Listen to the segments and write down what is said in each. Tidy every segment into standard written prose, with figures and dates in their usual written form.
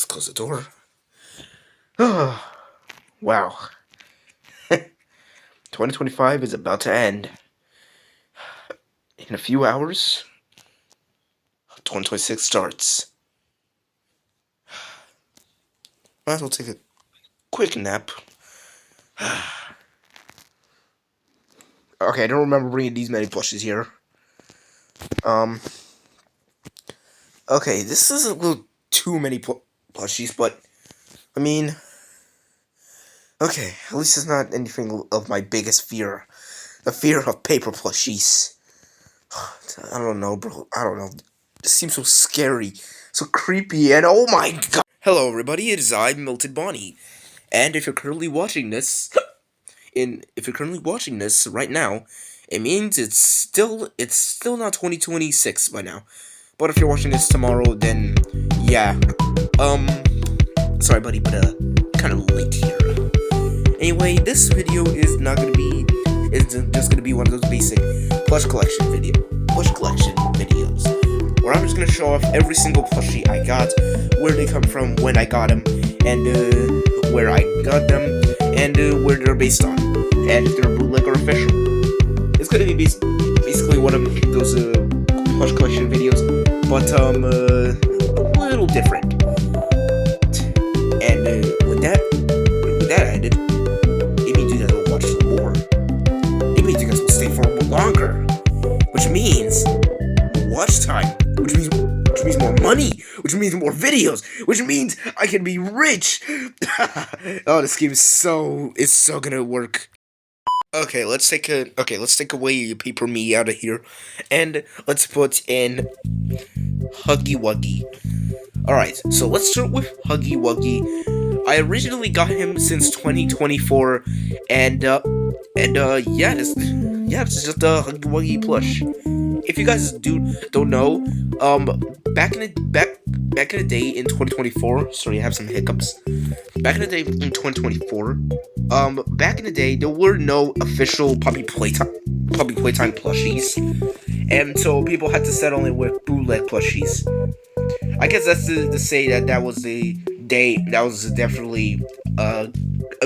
Let's close the door. Oh, wow. 2025 is about to end. In a few hours, 2026 starts. Might as well take a quick nap. Okay, I don't remember bringing these many plushies here. Okay, this is a little too many plushies, but, I mean, okay, at least it's not anything of my biggest fear. The fear of paper plushies. I don't know, bro. I don't know. This seems so scary, so creepy, and oh my god! Hello, everybody. It is I, Melted Bonnie, and if you're currently watching this, right now, it means it's still not 2026 by now. But if you're watching this tomorrow, then yeah. Sorry, buddy, but kind of late here. Anyway, this video is not gonna be. It's just gonna be one of those basic plush collection videos, where I'm just gonna show off every single plushie I got, where they come from, when I got them, and where I got them, and where they're based on, and if they're bootleg or official. It's gonna be basically one of those plush collection videos, but a little different. And with that added, it means you guys will watch more. It means you guys will stay for longer, which means watch time, which means more money, which means more videos, which means I can be rich. Oh, this game is so gonna work. Okay, let's take away Paper Me out of here, and let's put in Huggy Wuggy. Alright, so let's start with Huggy Wuggy. I originally got him since 2024, and yeah, this is just a Huggy Wuggy plush. If you guys don't know, back in the day in 2024, sorry, I have some hiccups. Back in the day in 2024, there were no official Puppy Playtime plushies, and so people had to settle in with bootleg plushies. I guess that's to say that was the day. That was definitely a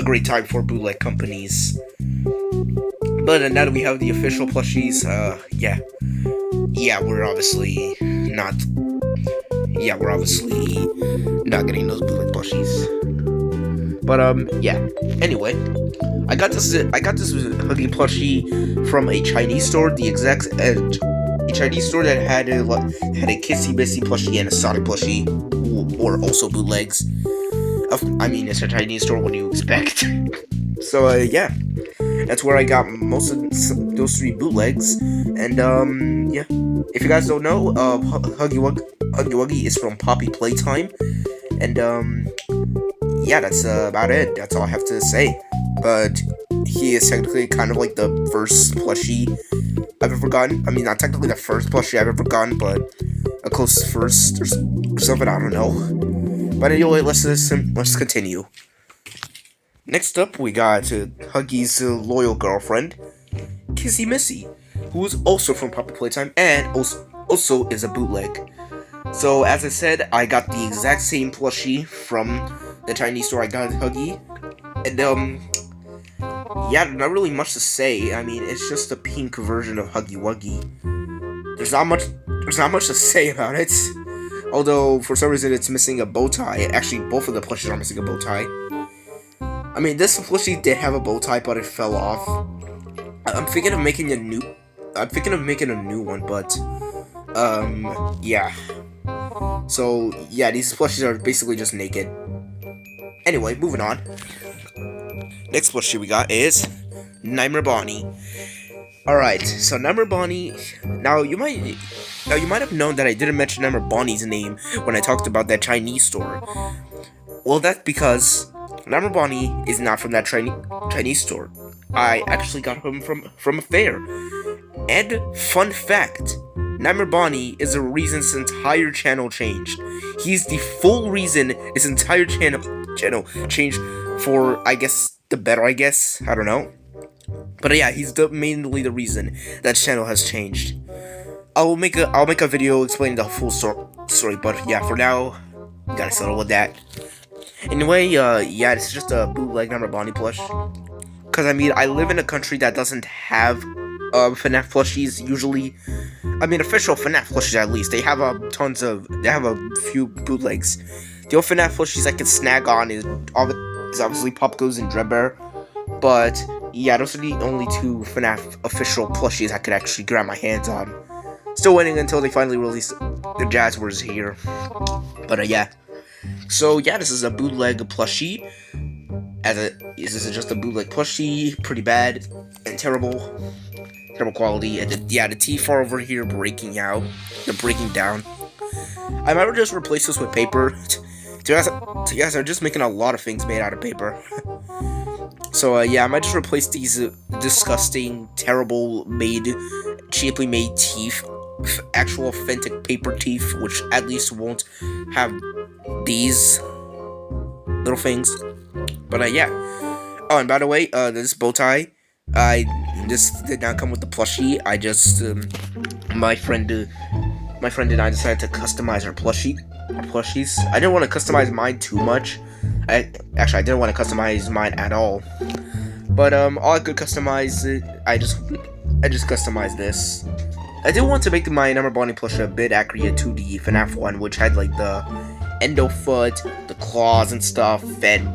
great time for bootleg companies. But now that we have the official plushies, yeah, we're obviously not getting those bootleg plushies. But yeah. Anyway, I got this Huggy plushie from a Chinese store. A Chinese store that had a Kissy Missy plushie and a Sonic plushie, or also bootlegs. I mean, it's a Chinese store. What do you expect? So yeah, that's where I got most of those 3 bootlegs. And yeah, if you guys don't know, Huggy Wuggy is from Poppy Playtime, and yeah, that's about it. That's all I have to say. But he is technically kind of like the first plushie I've ever gotten. I mean, not technically the first plushie I've ever gotten, but a close first or something. I don't know. But anyway, let's continue. Next up, we got Huggy's loyal girlfriend, Kissy Missy, who is also from Poppy Playtime and also is a bootleg. So as I said, I got the exact same plushie from the Chinese store I got Huggy, and yeah, not really much to say. I mean, it's just a pink version of Huggy Wuggy. There's not much to say about it. Although for some reason it's missing a bow tie. Actually, both of the plushies are missing a bow tie. I mean, this plushie did have a bow tie, but it fell off. I'm thinking of making a new one, but yeah. So yeah, these plushies are basically just naked. Anyway, moving on. Next plushie we got is Nightmare Bonnie. Alright, so Nightmare Bonnie. Now you might have known that I didn't mention Nightmare Bonnie's name when I talked about that Chinese store. Well, that's because Nightmare Bonnie is not from that Chinese store. I actually got him from a fair. And fun fact, Nightmare Bonnie is the reason his entire channel changed. He's the full reason his entire channel changed for, I guess, the better, I guess. I don't know. But yeah, he's mainly the reason that channel has changed. I'll make a video explaining the full story, but yeah, for now, Gotta settle with that. Anyway, yeah, this is just a bootleg number Bonnie plush. Cause I mean, I live in a country that doesn't have FNAF plushies usually. I mean, official FNAF plushies at least. They have they have a few bootlegs. The only FNAF plushies I can snag on is obviously Pop Goes and Dreadbear. But yeah, those are the only two FNAF official plushies I could actually grab my hands on. Still waiting until they finally release the Jazzwares here. But yeah. So yeah, this is a bootleg plushie. This is just a bootleg plushie, pretty bad and terrible quality. And the teeth are over here breaking down. I might just replace this with paper. To guys, I'm just making a lot of things made out of paper. So yeah, I might just replace these disgusting, terrible, cheaply made teeth with actual authentic paper teeth, which at least won't have these little things. But yeah. Oh, and by the way, this bow tie, this did not come with the plushie. I just my friend and I decided to customize our plushies. I didn't want to customize mine too much. I didn't want to customize mine at all. But all I could customize I just customized this. I did want to make my number Bonnie plush a bit accurate to the FNAF one, which had like the endo foot, the claws and stuff, and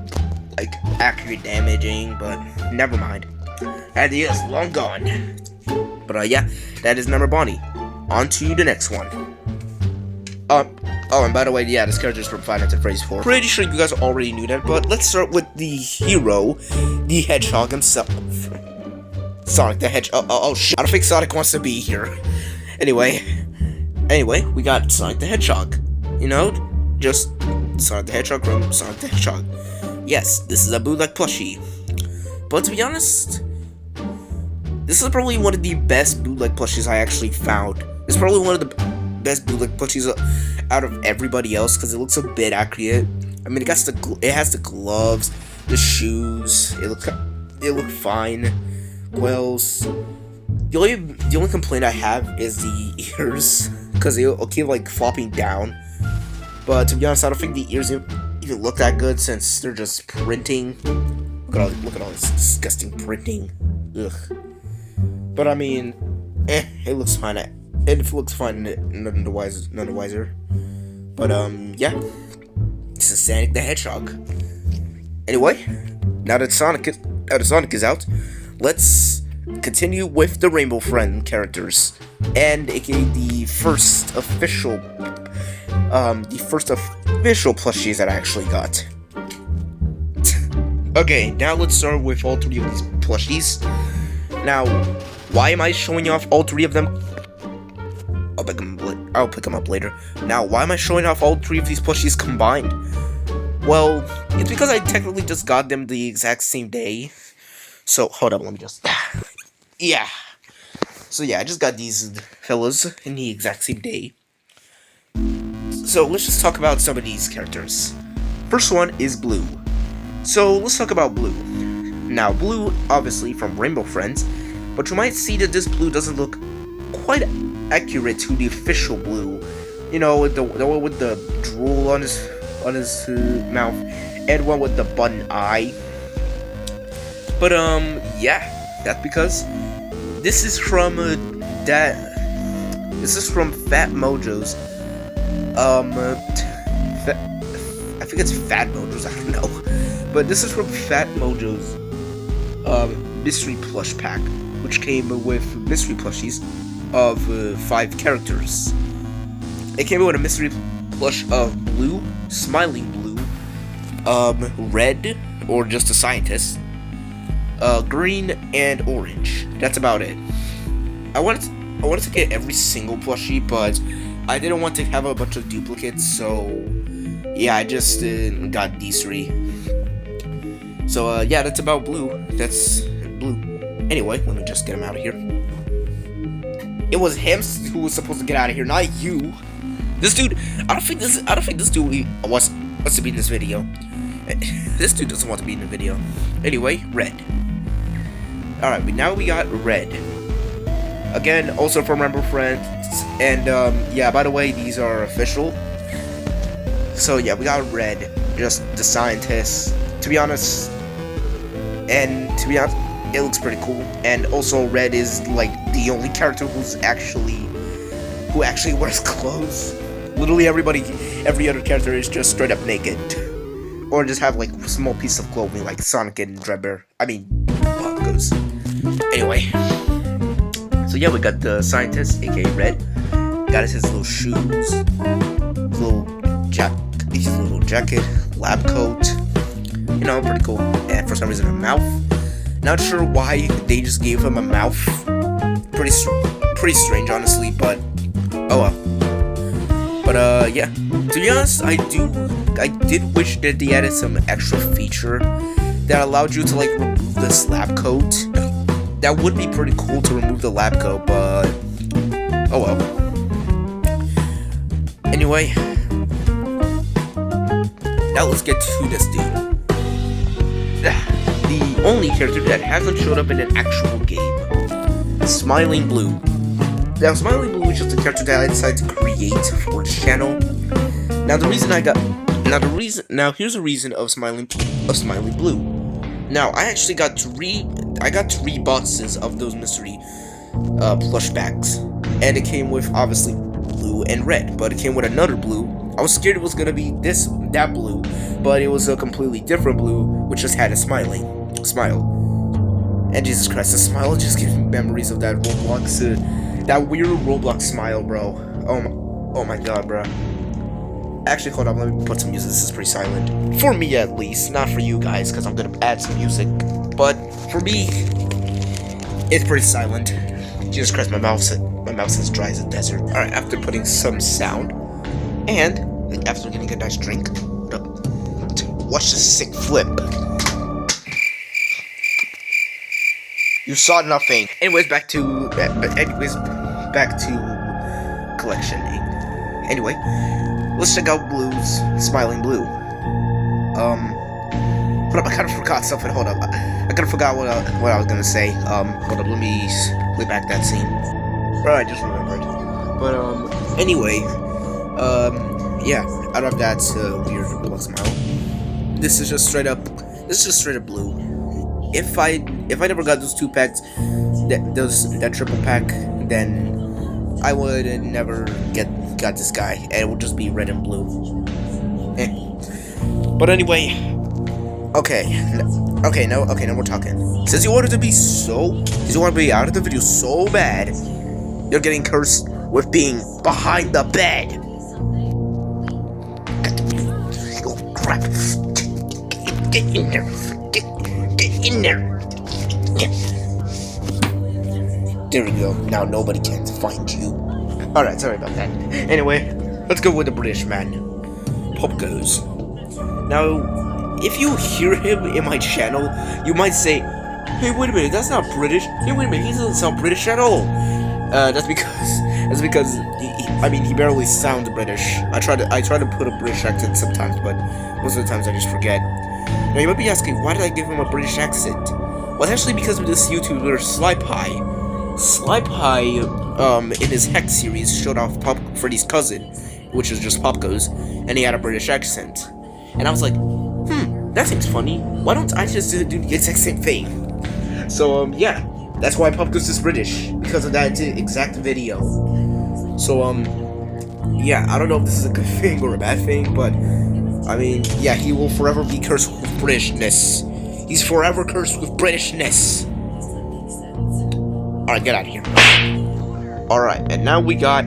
like accurate damaging, but never mind. That is long gone. But yeah, that is number Bonnie. On to the next one. Oh, and by the way, yeah, this character is from Five Nights at Freddy's 4. Pretty sure you guys already knew that, but let's start with the hero, the Hedgehog himself. Sonic the Hedgehog. Oh shit, I don't think Sonic wants to be here. Anyway, we got Sonic the Hedgehog. You know, just Sonic the Hedgehog from Sonic the Hedgehog. Yes, this is a bootleg plushie. But to be honest, this is probably one of the best bootleg plushies I actually found. It's probably one of the best bootleg plushies out of everybody else because it looks a bit accurate. I mean, it has the gloves, the shoes. It look fine. Well, the only complaint I have is the ears because they'll keep like flopping down. But to be honest, I don't think the ears even look that good since they're just printing. Look at all this disgusting printing. Ugh. But I mean, it looks fine. It looks fine, none the wiser. But yeah, this is Sonic the Hedgehog. Anyway, now that Sonic is out, let's continue with the Rainbow Friend characters, and aka the first official plushies that I actually got. Okay, now let's start with all three of these plushies. Now, why am I showing off all three of them? I'll pick them up later. Now, why am I showing off all three of these plushies combined? Well, it's because I technically just got them the exact same day. So, hold up, let me just... Yeah. So yeah, I just got these fellas in the exact same day. So, let's just talk about some of these characters. First one is Blue. So, let's talk about Blue. Now, Blue, obviously, from Rainbow Friends, but you might see that this Blue doesn't look quite accurate to the official Blue. You know, with the one with the drool on his mouth, and one with the button eye. But yeah, that's because this is from Fat Mojo's. I think it's Fat Mojo's. I don't know, but this is from Fat Mojo's mystery plush pack, which came with mystery plushies of 5 characters. It came with a mystery plush of Blue, Smiling Blue, Red, or just a scientist, Green, and Orange. That's about it. I wanted to get every single plushie, but I didn't want to have a bunch of duplicates, so yeah, I just got these 3. So yeah, that's about Blue. That's Blue. Anyway, let me just get him out of here. It was him who was supposed to get out of here, not you. This dude, I don't think this dude wants to be in this video. This dude doesn't want to be in the video. Anyway, Red. Alright, now we got Red. Again, also from Rainbow Friends. And yeah, by the way, these are official. So yeah, we got Red, just the scientist. To be honest, it looks pretty cool. And also, Red is like the only character who actually wears clothes. Literally every other character is just straight up naked, or just have like a small piece of clothing, like Sonic and Drebber. I mean, Buckos. Anyway, so yeah, we got the scientist, aka Red. Got his little shoes, his little jacket, lab coat. You know, pretty cool. And for some reason, a mouth. Not sure why they just gave him a mouth. Pretty strange, honestly. But oh well. But yeah. To be honest, I did wish that they added some extra feature that allowed you to like remove this lab coat. That would be pretty cool to remove the lab coat, but oh well. Anyway, now let's get to this dude. The only character that hasn't showed up in an actual game. Smiling Blue. Now, Smiling Blue is just a character that I decided to create for this channel. Now, here's the reason of Smiling Blue. Now, I actually got three boxes of those mystery plush bags, and it came with obviously blue and red, but it came with another blue. I was scared it was gonna be that blue, but it was a completely different blue, which just had a smile. And Jesus Christ, the smile just gives me memories of that that weird Roblox smile, bro. Oh my god, bro. Actually, hold on, let me put some music. This is pretty silent. For me, at least. Not for you guys, because I'm gonna add some music. But for me, it's pretty silent. Jesus Christ, my mouth's as dry as a desert. Alright, after putting some sound, and after getting a nice drink, watch this sick flip. You saw nothing. Anyways, back to collectioning. Anyway, let's check out Smiling Blue. Hold up, I kind of forgot something. Hold up, I kind of forgot what I was gonna say. Hold up, let me play back that scene. Alright, I just remembered. But anyway, yeah, out of that weird Roblox smile, this is just straight up blue. If I never got those 2 packs, that triple pack, then I would never got this guy, and it would just be red and blue. But anyway, okay, now we're talking. Since you wanted to be out of the video so bad, you're getting cursed with being behind the bed. Oh crap! Get in there! Get in there! There we go. Now nobody can find you. Alright, sorry about that. Anyway, let's go with the British man. Pop goes. Now, if you hear him in my channel, you might say, hey, wait a minute, that's not British. Hey, wait a minute, he doesn't sound British at all. That's because he barely sounds British. I try to put a British accent sometimes, but most of the times I just forget. Now you might be asking, why did I give him a British accent? Well, it's actually because of this YouTuber, Slypie. Slypie, in his Hex series, showed off Freddy's cousin, which is just Popgoes, and he had a British accent. And I was like, that seems funny. Why don't I just do the exact same thing? So, yeah, that's why Popgoes is British, because of that exact video. So, yeah, I don't know if this is a good thing or a bad thing, but, I mean, yeah, he will forever be cursed with Britishness. He's forever cursed with Britishness. Alright, get out of here. Alright, and now we got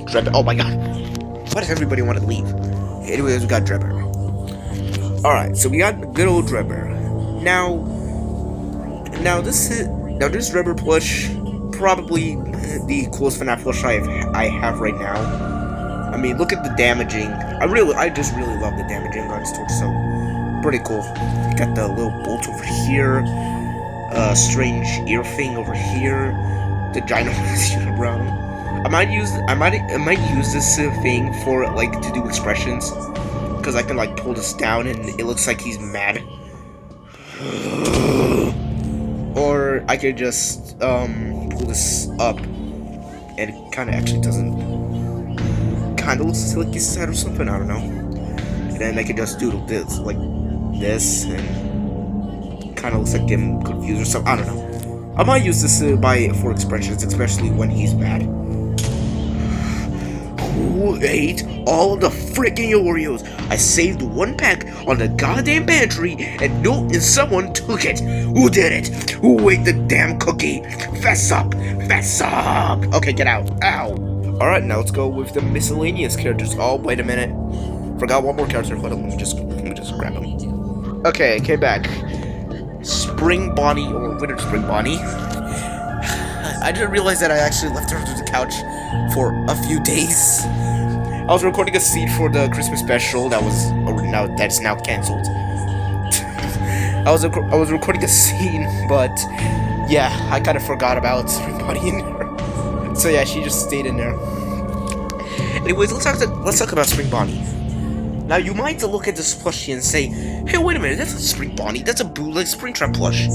Drebber. Oh my god. Why does everybody want to leave? Anyways, we got Drebber. Alright, so we got good old Drebber. Now this Drebber plush, probably the coolest FNAF plush I have right now. I mean, look at the damaging. I just really love the damaging on his torso. Pretty cool. You got the little bolt over here, strange ear thing over here, the ginormous unibrow. I might use this thing for like to do expressions, because I can like pull this down and it looks like he's mad. Or I could just pull this up and it kind of actually doesn't. Kind of looks like he's sad or something. I don't know. then I can just do this, like this, and kind of looks like I'm confused or something. I don't know. I might use this for expressions, especially when he's mad. Who ate all the freaking Oreos? I saved one pack on the goddamn pantry, and someone took it. Who did it? Who ate the damn cookie? Fess up! Fess up! Okay, get out. Ow! Alright, now let's go with the miscellaneous characters. Oh, wait a minute. Forgot one more character. Hold on, let me just grab him. Okay, I came back. Spring Bonnie, or Winter Spring Bonnie. I didn't realize that I actually left her on the couch for a few days. I was recording a scene for the Christmas special that's now canceled. I was recording a scene, but yeah, I kind of forgot about Spring Bonnie in there. So yeah, she just stayed in there. Anyways, let's talk about Spring Bonnie. Now you might look at this plushie and say, "Hey, wait a minute, that's not Spring Bonnie. That's a bootleg Springtrap plush."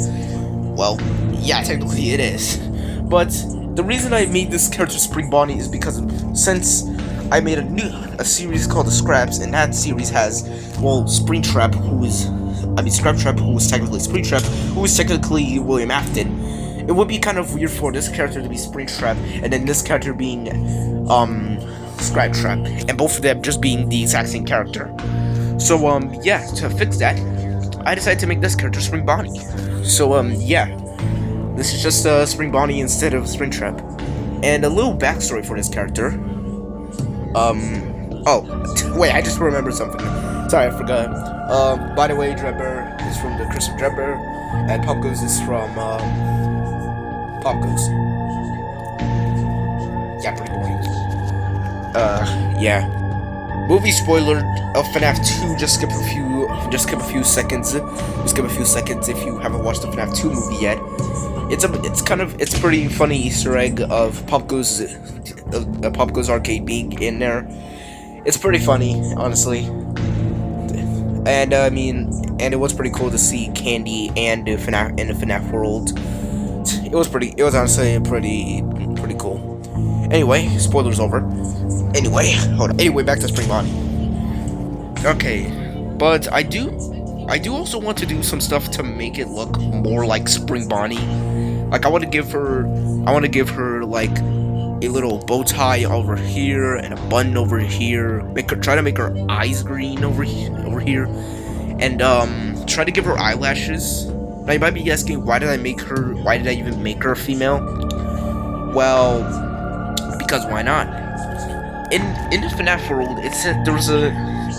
Well, yeah, technically it is. But the reason I made this character Spring Bonnie is because since I made a series called The Scraps, and that series has, well, Springtrap, Scraptrap, who is technically Springtrap, who is technically William Afton. It would be kind of weird for this character to be Springtrap, and then this character being, Scraptrap, and both of them just being the exact same character. So, yeah, to fix that, I decided to make this character Spring Bonnie. So, yeah. This is just Spring Bonnie instead of Springtrap. And a little backstory for this character. Oh, wait, I just remembered something. Sorry, I forgot. By the way, Drebber is from the Chris of Drebber, and Pop Goes is from, Pop Goes. Yeah, pretty boring. Yeah. Movie spoiler of FNAF 2, just skip a few seconds. Just skip a few seconds if you haven't watched the FNAF 2 movie yet. It's a pretty funny Easter egg of Pop Goes arcade being in there. It's pretty funny, honestly. And and it was pretty cool to see Candy and FNAF in the FNAF world. It was honestly pretty cool. Anyway, spoilers over. Anyway, hold on. Anyway, back to Spring Bonnie. Okay, but I do also want to do some stuff to make it look more like Spring Bonnie. Like I want to give her like a little bow tie over here and a bun over here. Try to make her eyes green over here, and try to give her eyelashes. Now you might be asking, why did I even make her a female? Well, because why not? In the FNAF world, it said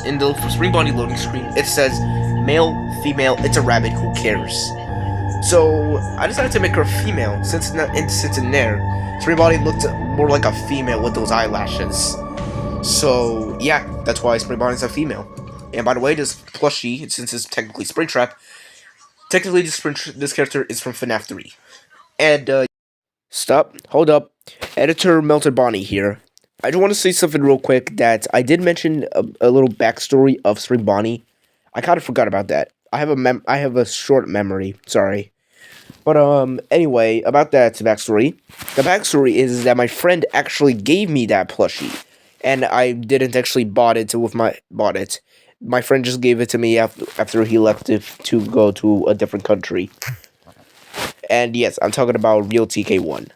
in the Spring Bonnie loading screen, it says male, female, it's a rabbit, who cares? So I decided to make her female, since in there, Spring Bonnie looked more like a female with those eyelashes. So yeah, that's why Spring Bonnie's a female. And by the way, this plushie, since it's technically Springtrap, technically this character is from FNAF 3. And stop, hold up, Editor Melted Bonnie here. I just want to say something real quick that I did mention a little backstory of Spring Bonnie. I kind of forgot about that. I have a short memory. Sorry, but anyway, about that backstory. The backstory is that my friend actually gave me that plushie, and I didn't actually bought it. My friend just gave it to me after he left it to go to a different country. And yes, I'm talking about Real TK1.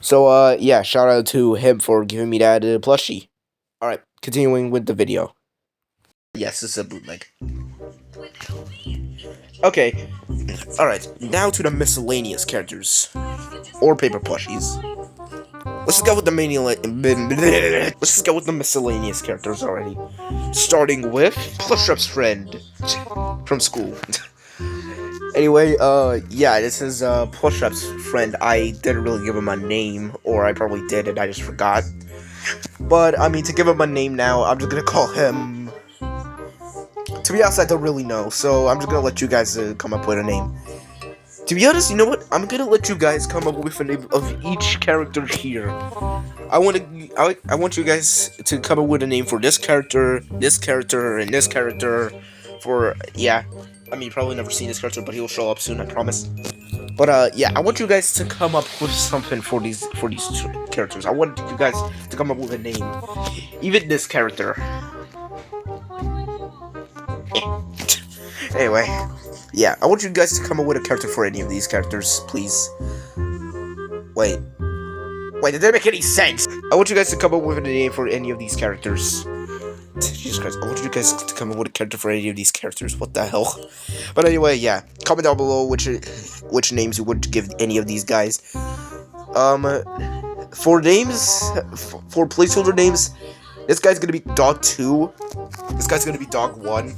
So, yeah, shout out to him for giving me that plushie. Alright, continuing with the video. Yes, it's a bootleg. Okay, alright, now to the miscellaneous characters. Or paper plushies. Let's just go with the miscellaneous characters already. Starting with Plushup's friend from school. Anyway, yeah, this is, Plushup's friend. I didn't really give him a name, or I probably did and I just forgot. But, I mean, to give him a name now, I'm just gonna call him... To be honest, I don't really know, so I'm just gonna let you guys, come up with a name. To be honest, you know what? I'm gonna let you guys come up with a name of each character here. I want you guys to come up with a name for this character, and this character, for, yeah. I mean, you've probably never seen this character, but he'll show up soon, I promise. But, yeah, I want you guys to come up with something for these characters. I want you guys to come up with a name. Even this character. Anyway, yeah, I want you guys to come up with a character for any of these characters, please. Wait, did that make any sense? I want you guys to come up with a name for any of these characters. Jesus Christ, I want you guys to come up with a character for any of these characters. What the hell? But anyway, yeah, comment down below which names you would give any of these guys. For names, for placeholder names, this guy's gonna be Dog 2. This guy's gonna be Dog 1.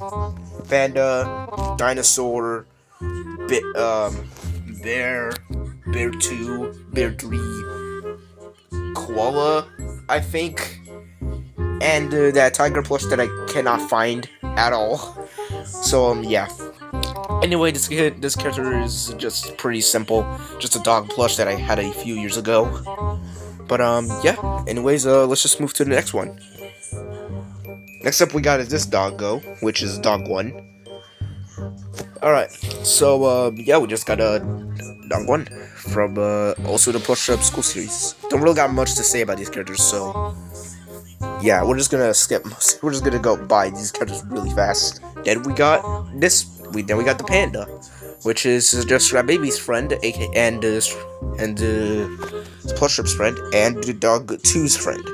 Panda, Dinosaur, Bear 2, Bear 3, Koala, I think, and that Tiger plush that I cannot find at all. So, yeah. Anyway, this character is just pretty simple. Just a dog plush that I had a few years ago. But, yeah. Anyways, let's just move to the next one. Next up, we got this doggo, which is Dog 1. Alright, so, yeah, we just got a Dog 1 from, also the Plush Up School series. Don't really got much to say about these characters, so, yeah, we're just gonna skip. We're just gonna go by these characters really fast. Then we got this. Then we got the Panda, which is just Scrap Baby's friend, and Plush Up's friend, and the Dog 2's friend.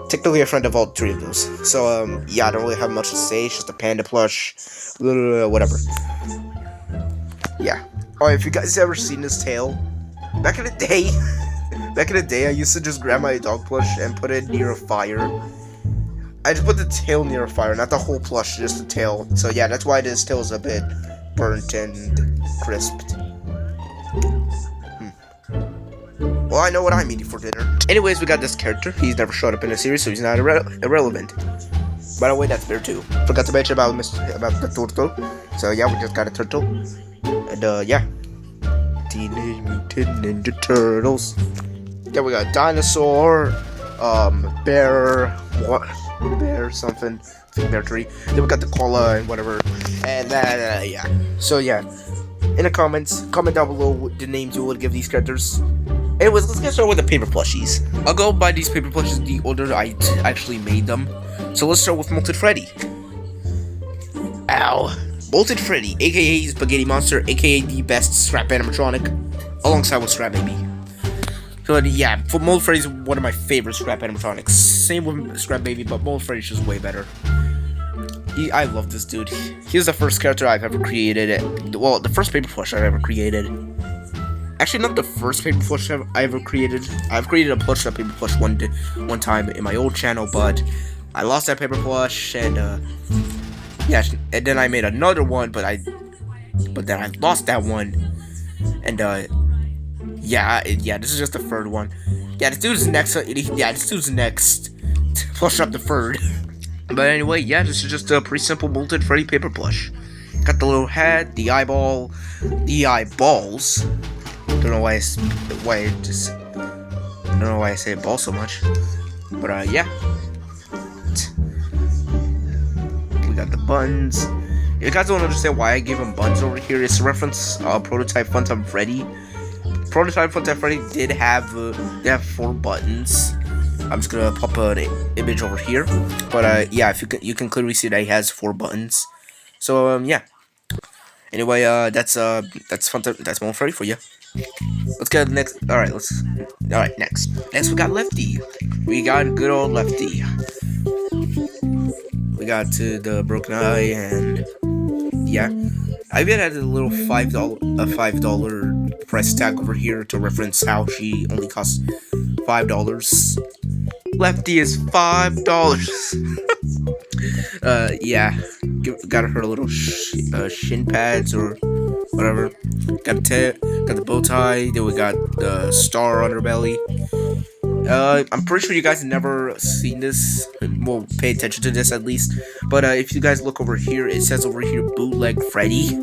Technically a friend of all three of those. So, yeah, I don't really have much to say. It's just a Panda plush, whatever. Yeah. Oh, if you guys ever seen this tail, back in the day, I used to just grab my dog plush and put it near a fire. I just put the tail near a fire, not the whole plush, just the tail. So yeah, that's why this tail is a bit burnt and crisped. Well, I know what I'm eating for dinner. Anyways, we got this character. He's never showed up in a series, so he's not irrelevant. By the way, that's Bear 2. Forgot to mention about the turtle. So yeah, we just got a turtle. And yeah. Teenage Mutant Ninja Turtles. Then we got Dinosaur, Bear something, I think Bear 3. Then we got the Koala and whatever. And yeah. So yeah. In the comments, comment down below the names you would give these characters. Anyways, let's get started with the paper plushies. I'll go buy these paper plushies the order I actually made them. So let's start with Molted Freddy. Ow. Molted Freddy, aka Spaghetti Monster, aka the best scrap animatronic, alongside with Scrap Baby. So yeah, for Molted Freddy's one of my favorite scrap animatronics. Same with Scrap Baby, but Molted Freddy's just way better. I love this dude. He's the first character I've ever created. Well, the first paper plush I've ever created. Actually, not the first paper plush I ever created. I've created a plush paper plush one time in my old channel, but I lost that paper plush, and yeah, and then I made another one, but then I lost that one, and yeah, this is just the third one. Yeah, this dude's next. This dude's next. Plush up the third. But anyway, yeah, this is just a pretty simple Molted Freddy paper plush. Got the little head, the eyeball, the eyeballs. Don't know why I say ball so much. But yeah. We got the buns. If you guys don't understand why I gave him buns over here, it's a reference Prototype Funtime Freddy. Prototype Funtime Freddy did have 4 buttons. I'm just gonna pop an image over here. But yeah, if you can clearly see that he has 4 buttons. So yeah. Anyway, that's Molted Freddy for you. Let's get next. Alright, next. Next we got Lefty. We got good old Lefty. We got the broken eye, and yeah. I even had a little $5 price tag over here to reference how she only costs $5. Lefty is $5. Yeah. Got her little shin pads or whatever. Got the bow tie. Then we got the star on her belly. I'm pretty sure you guys have never seen this. Well, pay attention to this at least. But if you guys look over here, it says over here Bootleg Freddy,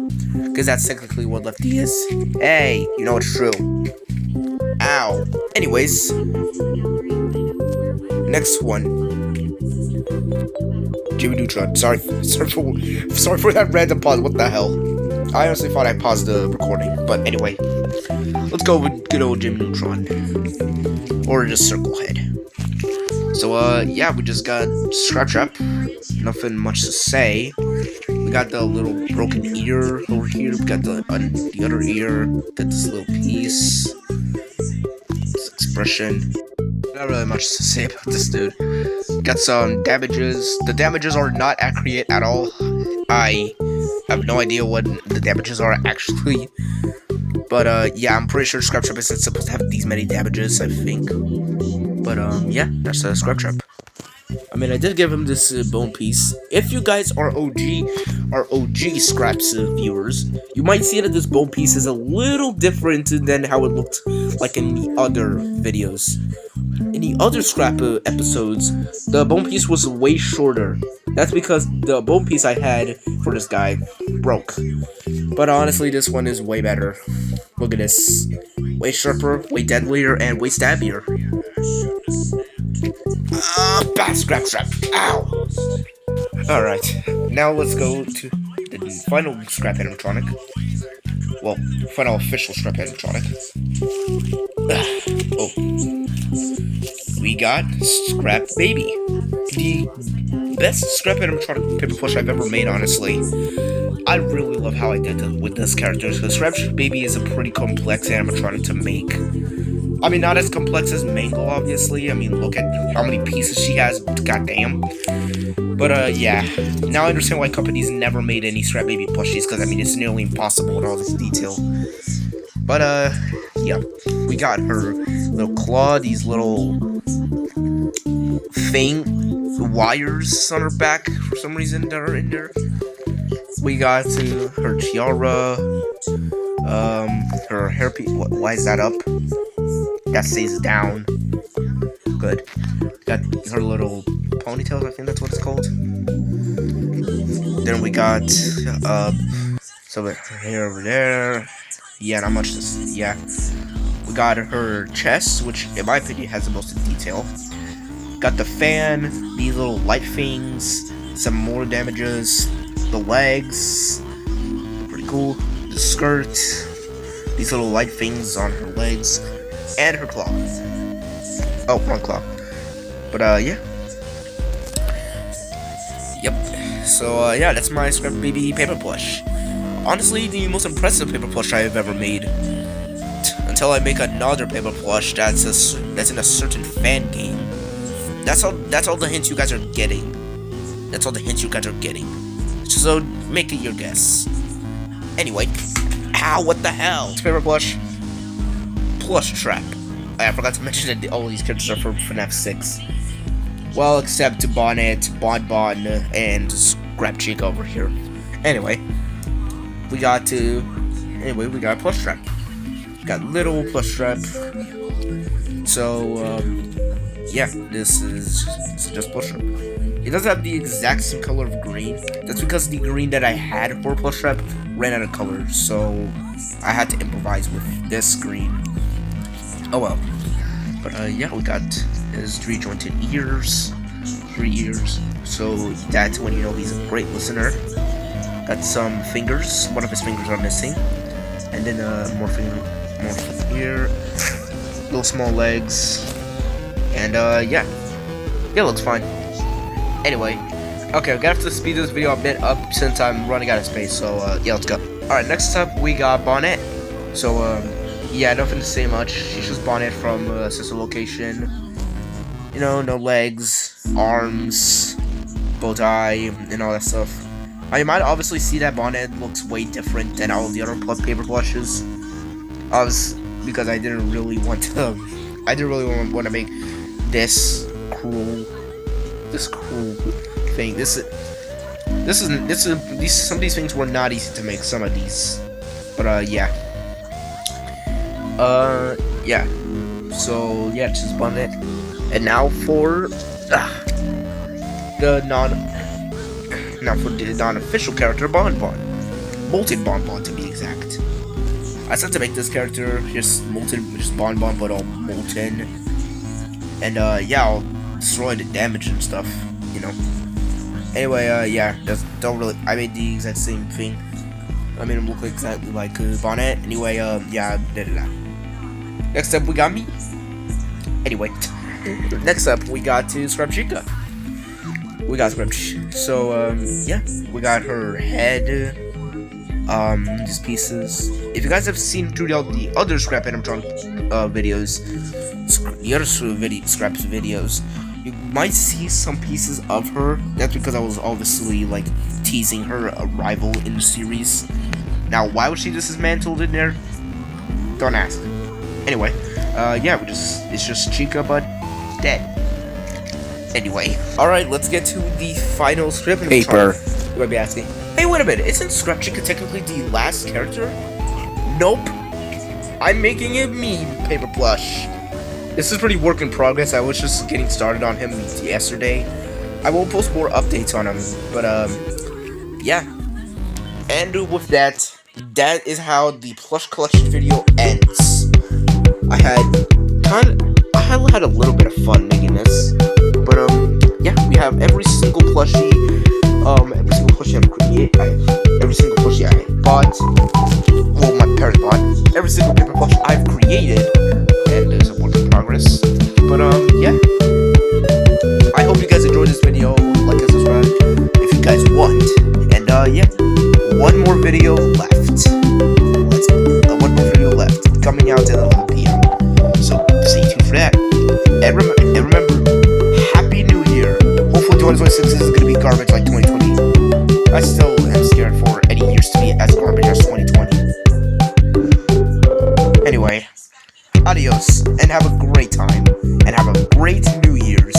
because that's technically what Lefty is. Hey, you know it's true. Ow. Anyways, next one. Jimmy Neutron. Sorry for that random pause. What the hell? I honestly thought I paused the recording, but anyway, let's go with good old Jimmy Neutron, or just Circle Head. So yeah, we just got Scrap Trap. Nothing much to say. We got the little broken ear over here. We got the other ear. Got this little piece. This expression. Not really much to say about this dude. Got some damages. The damages are not accurate at all. I have no idea what the damages are actually. But yeah, I'm pretty sure Scrap Trap isn't supposed to have these many damages, I think. But yeah, that's Scrap Trap. I mean, I did give him this bone piece. If you guys are OG Scraps viewers, you might see that this bone piece is a little different than how it looked like in the other videos. In the other Scrap episodes, the bone piece was way shorter. That's because the bone piece I had for this guy broke. But honestly, this one is way better. Look at this. Way sharper, way deadlier, and way stabbier. Bad Scrap Trap. Ow! Alright, now let's go to the final Scrap animatronic. Well, final official Scrap animatronic. We got Scrap Baby. The best Scrap animatronic paper plush I've ever made, honestly. I really love how I did with this character, because Scrap Baby is a pretty complex animatronic to make. I mean, not as complex as Mangle, obviously. I mean, look at how many pieces she has, goddamn. But, yeah. Now I understand why companies never made any Scrap Baby plushies, because, I mean, it's nearly impossible with all this detail. But, yeah. We got her little claw, these little wires on her back, for some reason, that are in there. We got her tiara, her hairpiece. Why is that up? That stays down. Good. Got her little ponytails, I think that's what it's called. Then we got, so her hair over there. Yeah, not much to, yeah. We got her chest, which, in my opinion, has the most detail. Got the fan, these little light things, some more damages, the legs, pretty cool. The skirt, these little light things on her legs, and her claw. Oh, wrong claw. But yeah. Yep. So yeah, that's my Scrap Baby paper plush. Honestly, the most impressive paper plush I have ever made. Until I make another paper plush that's in a certain fan game. That's all the hints you guys are getting. That's all the hints you guys are getting. So make it your guess. Anyway, ow, what the hell? It's paper plush. Plush Trap. I forgot to mention that all these characters are from FNAF 6. Well, except Bonnet, Bon, and Scrap Chica over here. Anyway, we got Plush Trap. We got little Plush Trap. So, yeah, this is just Plush Trap. It doesn't have the exact same color of green. That's because the green that I had for Plush Trap ran out of color, so I had to improvise with this green. Oh well. But yeah, we got his 3 jointed ears. 3 ears. So that's when you know he's a great listener. Got some fingers. One of his fingers are missing. And then more from here. Little small legs. And yeah. Yeah, looks fine. Anyway. Okay, I'm gonna have to speed this video a bit up since I'm running out of space. So yeah, let's go. Alright, next up we got Bonnet. So yeah, nothing to say much. She's just Bonnet from Sister Location. You know, no legs, arms, bow tie, and all that stuff. You might obviously see that Bonnet looks way different than all the other paper plushes. Because I didn't really want to. I didn't really want to make this cruel thing. Some of these things were not easy to make. Some of these, but yeah. Yeah. So yeah, just Bonnet. And now for the non-official character, Bonbon. Molten Bonbon, to be exact. I said to make this character just Bonbon, but all molten. And yeah, I'll destroy the damage and stuff, you know. Anyway, yeah, I made the exact same thing. I made him look exactly like Bonnet. Anyway, yeah, Next up, we got me. Anyway, next up, we got to Scrub Chica. So, yeah, we got her head, these pieces. If you guys have seen throughout the other Scrap animatronic videos, Scraps videos, you might see some pieces of her. That's because I was obviously, like, teasing her arrival in the series. Now, why was she just dismantled in there? Don't ask. Anyway, yeah, it's just Chica, but dead. Anyway, alright, let's get to the final script paper. You might be asking, hey, wait a minute, isn't Scrap Chica technically the last character? Nope. I'm making it me, Paper Plush. This is pretty work in progress. I was just getting started on him yesterday. I will post more updates on him, but, yeah. And with that, that is how the plush collection video ends. I had a little bit of fun making this, but yeah, we have every single plushie, I've created. Every single plushie I bought. Well, my parents bought. Every single paper plush I've created, and there's a work in progress. But yeah, I hope you guys enjoyed this video. Like and subscribe if you guys want. And yeah, one more video left. One more video left coming out at 11 p.m. So stay tuned for that. And remember, Happy New Year. Hopefully 2026 isn't going to be garbage like 2020. I still am scared for any years to be as garbage as 2020. Anyway, adios, and have a great time, and have a great New Year's.